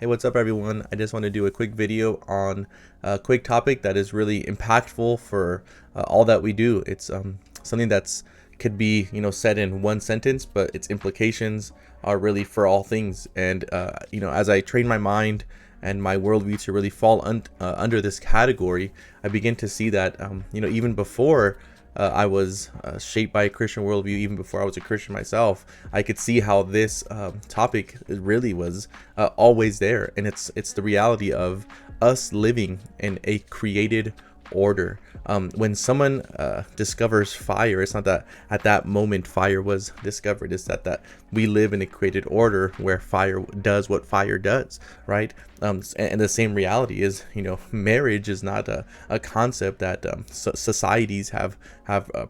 Hey, what's up, everyone? I just want to do a quick video on a quick topic that is really impactful for all that we do. It's something that's could be said in one sentence, but its implications are really for all things. And as I train my mind and my worldview to really fall under this category, I begin to see that even before I was shaped by a Christian worldview, even before I was a Christian myself, I could see how this topic really was always there, and it's the reality of us living in a created order. When someone discovers fire, it's not that at that moment fire was discovered. It's that we live in a created order where fire does what fire does, right? And the same reality is, marriage is not a concept that societies have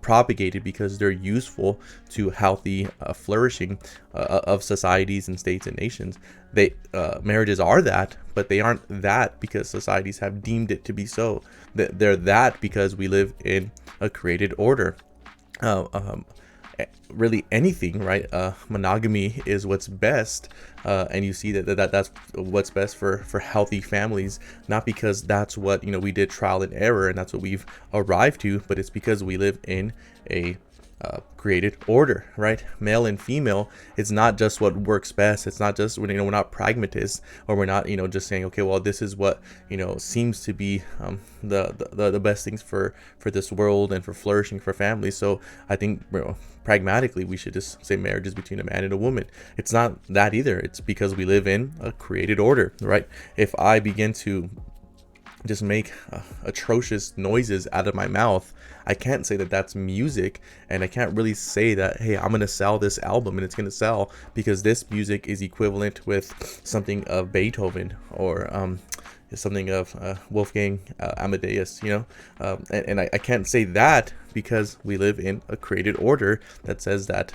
propagated because they're useful to healthy flourishing of societies and states and nations. They marriages are that, but they aren't that because societies have deemed it to be so. They're that because we live in a created order. Really anything, right? Monogamy is what's best, and you see that's what's best for healthy families, not because that's what we did trial and error and that's what we've arrived to, but it's because we live in a created order, right? Male and female, it's not just what works best. It's not just when we're not pragmatists, or we're not just saying, okay, well, this is what seems to be the best things for this world and for flourishing for families. So I think pragmatically we should just say marriage is between a man and a woman. It's not that either. It's because we live in a created order, right? If I begin to just make atrocious noises out of my mouth, I can't say that that's music, and I can't really say that, hey, I'm gonna sell this album and it's gonna sell because this music is equivalent with something of Beethoven or something of Wolfgang Amadeus, and I can't say that because we live in a created order that says that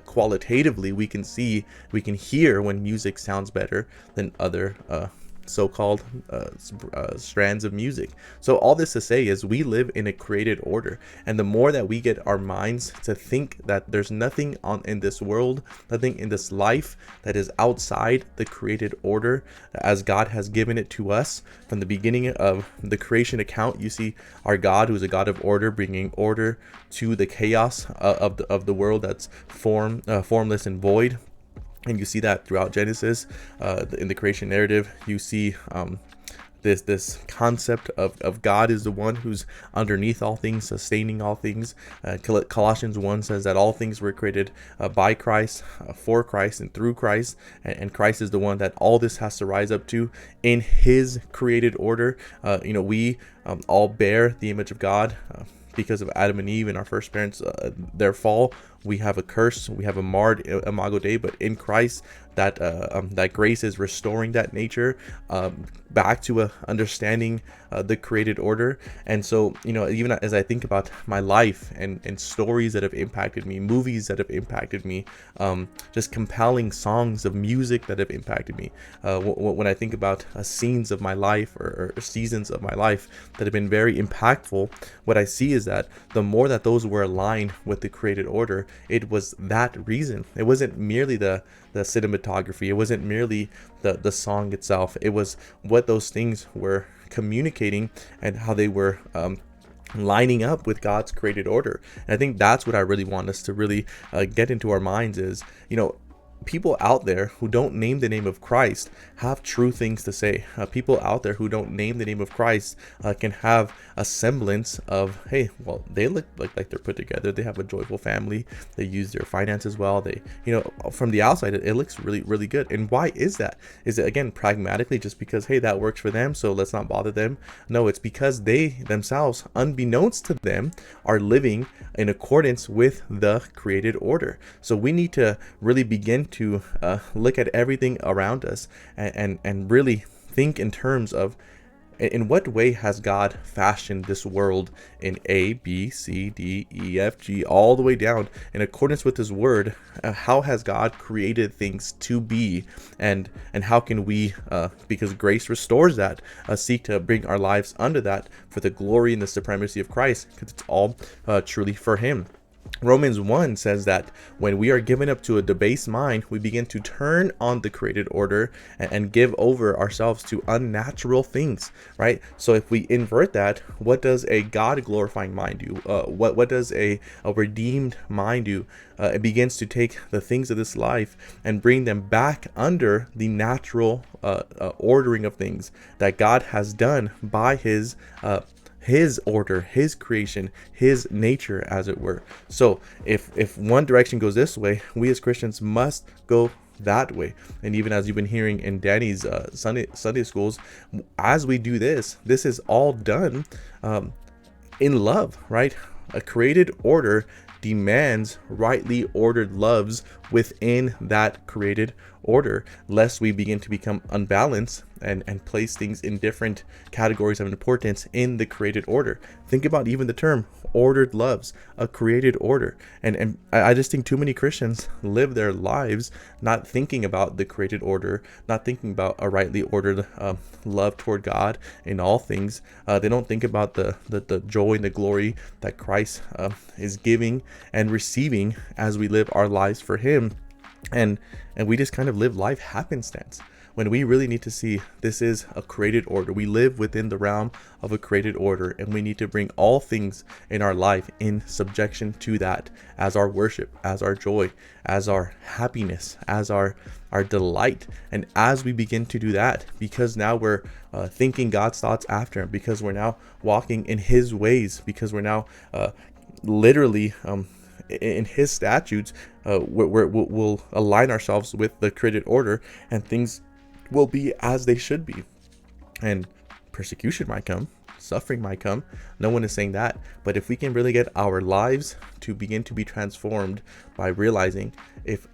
qualitatively we can hear when music sounds better than other so-called strands of music. So all this to say is we live in a created order, and the more that we get our minds to think that there's nothing in this world, nothing in this life that is outside the created order as God has given it to us from the beginning of the creation account. You see our God, who is a God of order, bringing order to the chaos of the world that's formless and void. And you see that throughout Genesis, in the creation narrative. You see this concept of God is the one who's underneath all things, sustaining all things. Colossians 1 says that all things were created by Christ, for Christ, and through Christ. And Christ is the one that all this has to rise up to in his created order. We all bear the image of God. Because of Adam and Eve and our first parents, their fall, we have a curse, we have a marred imago Dei. But in Christ, that grace is restoring that nature back to understanding the created order. And so even as I think about my life and stories that have impacted me, movies that have impacted me, just compelling songs of music that have impacted me, when I think about scenes of my life or seasons of my life that have been very impactful, what I see is that the more that those were aligned with the created order, it was that reason. It wasn't merely the cinematography, it wasn't merely the song itself, it was what those things were communicating and how they were lining up with God's created order. And I think that's what I really want us to really get into our minds is, people out there who don't name the name of Christ have true things to say. People out there who don't name the name of Christ can have a semblance of, hey, well, they look like they're put together. They have a joyful family. They use their finances well. They, from the outside, it looks really, really good. And why is that? Is it, again, pragmatically just because, hey, that works for them, so let's not bother them? No, it's because they themselves, unbeknownst to them, are living in accordance with the created order. So we need to really begin to look at everything around us and really think in terms of, in what way has God fashioned this world in A, B, C, D, E, F, G, all the way down in accordance with his word? How has God created things to be? And how can we, because grace restores that, seek to bring our lives under that for the glory and the supremacy of Christ, because it's all truly for him. Romans 1 says that when we are given up to a debased mind, we begin to turn on the created order and give over ourselves to unnatural things, right? So if we invert that, what does a God glorifying mind do? What does a redeemed mind do? It begins to take the things of this life and bring them back under the natural ordering of things that God has done by his order, his creation, his nature, as it were. So if one direction goes this way, we as Christians must go that way. And even as you've been hearing in Danny's Sunday schools, as we do this is all done in love, right? A created order demands rightly ordered loves within that created order, lest we begin to become unbalanced and place things in different categories of importance in the created order. Think about even the term ordered loves, a created order. And I just think too many Christians live their lives not thinking about the created order, not thinking about a rightly ordered love toward God in all things. They don't think about the joy and the glory that Christ is giving and receiving as we live our lives for him. And we just kind of live life happenstance, when we really need to see this is a created order. We live within the realm of a created order, and we need to bring all things in our life in subjection to that, as our worship, as our joy, as our happiness, as our delight. And as we begin to do that, because now we're thinking God's thoughts after him, because we're now walking in his ways, because we're now literally in his statutes, we'll align ourselves with the created order, and things will be as they should be. And persecution might come, suffering might come, no one is saying that, but if we can really get our lives to begin to be transformed by realizing if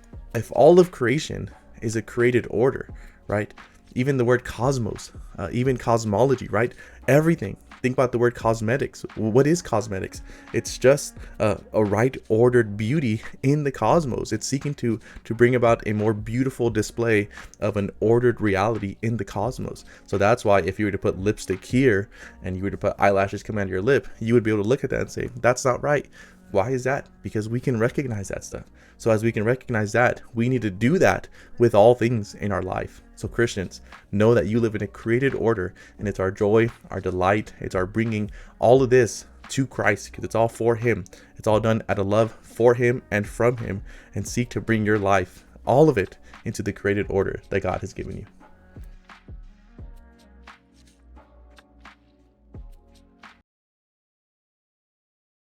all of creation is a created order, right? Even the word cosmos, even cosmology, right? Everything. Think about the word cosmetics. What is cosmetics? It's just a right ordered beauty in the cosmos. It's seeking to bring about a more beautiful display of an ordered reality in the cosmos. So that's why if you were to put lipstick here and you were to put eyelashes coming out of your lip, you would be able to look at that and say, that's not right. Why is that? Because we can recognize that stuff. So as we can recognize that, we need to do that with all things in our life. So Christians, know that you live in a created order, and it's our joy, our delight, it's our bringing all of this to Christ, because it's all for him. It's all done out of love for him and from him, and seek to bring your life, all of it, into the created order that God has given you.